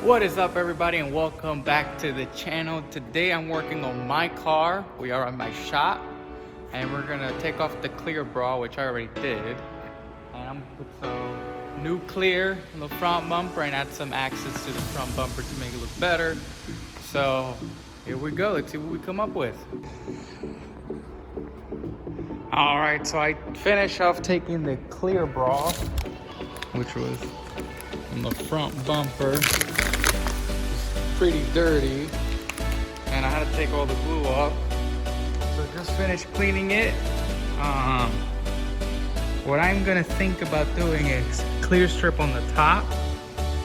What is up, everybody, and welcome back to the channel. Today I'm working on my car. We are at my shop and we're gonna take off the clear bra, which I already did, and I'm gonna put some new clear on the front bumper and add some accents to the front bumper to make it look better. So here we go, let's see what we come up with. All right, so I finished off taking the clear bra, which was on the front bumper. It's pretty dirty, and I had to take all the glue off. So just finished cleaning it. What I'm gonna think about doing is clear strip on the top,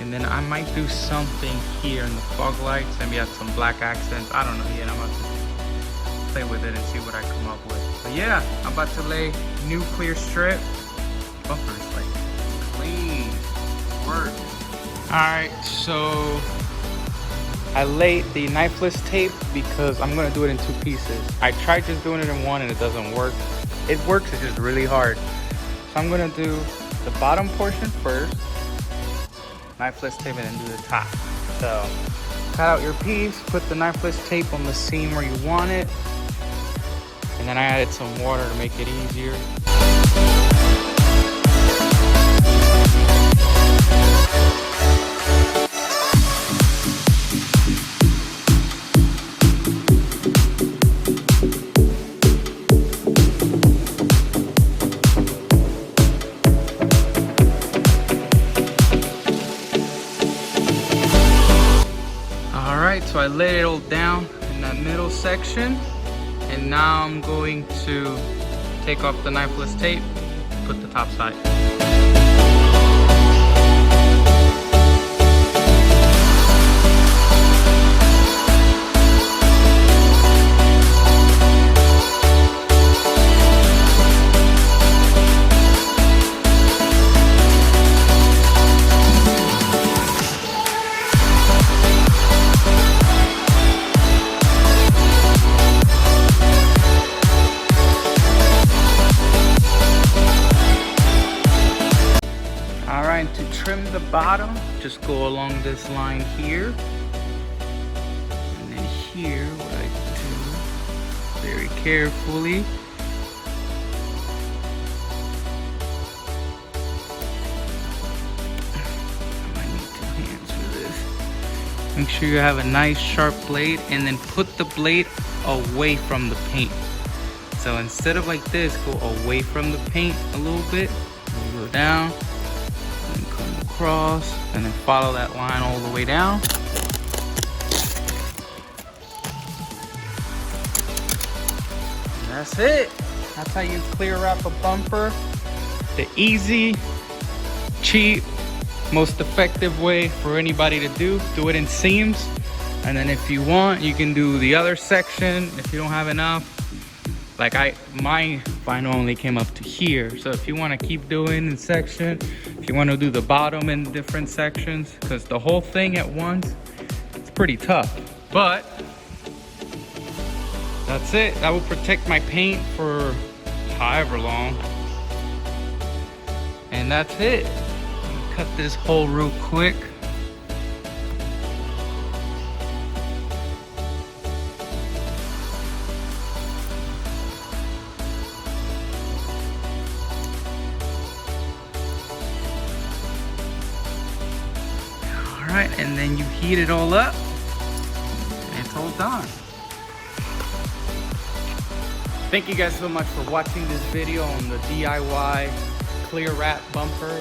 and then I might do something here in the fog lights, maybe add some black accents. I don't know yet. I'm about to play with it and see what I come up with. But yeah, I'm about to lay new clear strip. Bumper is like clean work. All right, so I laid the knifeless tape because I'm gonna do it in two pieces. I tried just doing it in one and it doesn't work. It works, it's just really hard. So I'm gonna do the bottom portion first, knifeless tape, and then do the top. So cut out your piece, put the knifeless tape on the seam where you want it, and then I added some water to make it easier. So I laid it all down in that middle section, and now I'm going to take off the knifeless tape, put the top side. To trim the bottom, just go along this line here, and then here what I do very carefully. I might need 2 hands for this. Make sure you have a nice sharp blade, and then put the blade away from the paint. So instead of like this, go away from the paint a little bit, and you go down, and come across, and then follow that line all the way down. And that's it. That's how you clear wrap a bumper. The easy, cheap, most effective way for anybody to do it in seams. And then if you want, you can do the other section if you don't have enough. Like my vinyl only came up to here. So if you want to keep doing in section, if you want to do the bottom in different sections, because the whole thing at once, it's pretty tough. But that's it. That will protect my paint for however long. And that's it. Cut this hole real quick. Alright, and then you heat it all up, and it's all done. Thank you guys so much for watching this video on the DIY clear wrap bumper.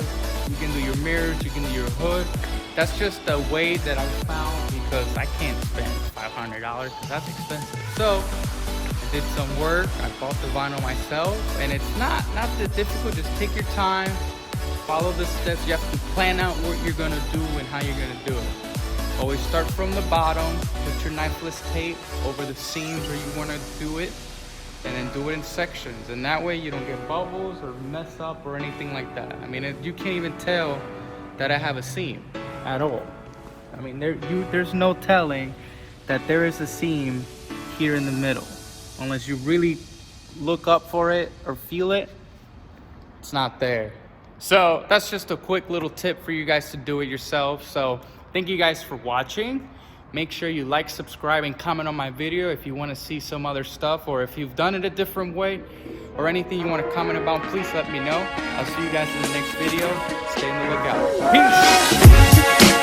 You can do your mirrors, you can do your hood. That's just a way that I found, because I can't spend $500 because that's expensive. So I did some work, I bought the vinyl myself, and it's not that difficult. Just take your time. Follow the steps. You have to plan out what you're gonna do and how you're gonna do it. Always start from the bottom, put your knifeless tape over the seams where you wanna do it, and then do it in sections. And that way you don't get bubbles or mess up or anything like that. I mean, you can't even tell that I have a seam at all. I mean, there's no telling that there is a seam here in the middle. Unless you really look up for it or feel it, it's not there. So that's just a quick little tip for you guys to do it yourself. So Thank you guys for watching. Make sure you like, subscribe, and comment on my video if you want to see some other stuff, or if you've done it a different way, or anything you want to comment about, please let me know. I'll see you guys in the next video. Stay on the lookout. Peace!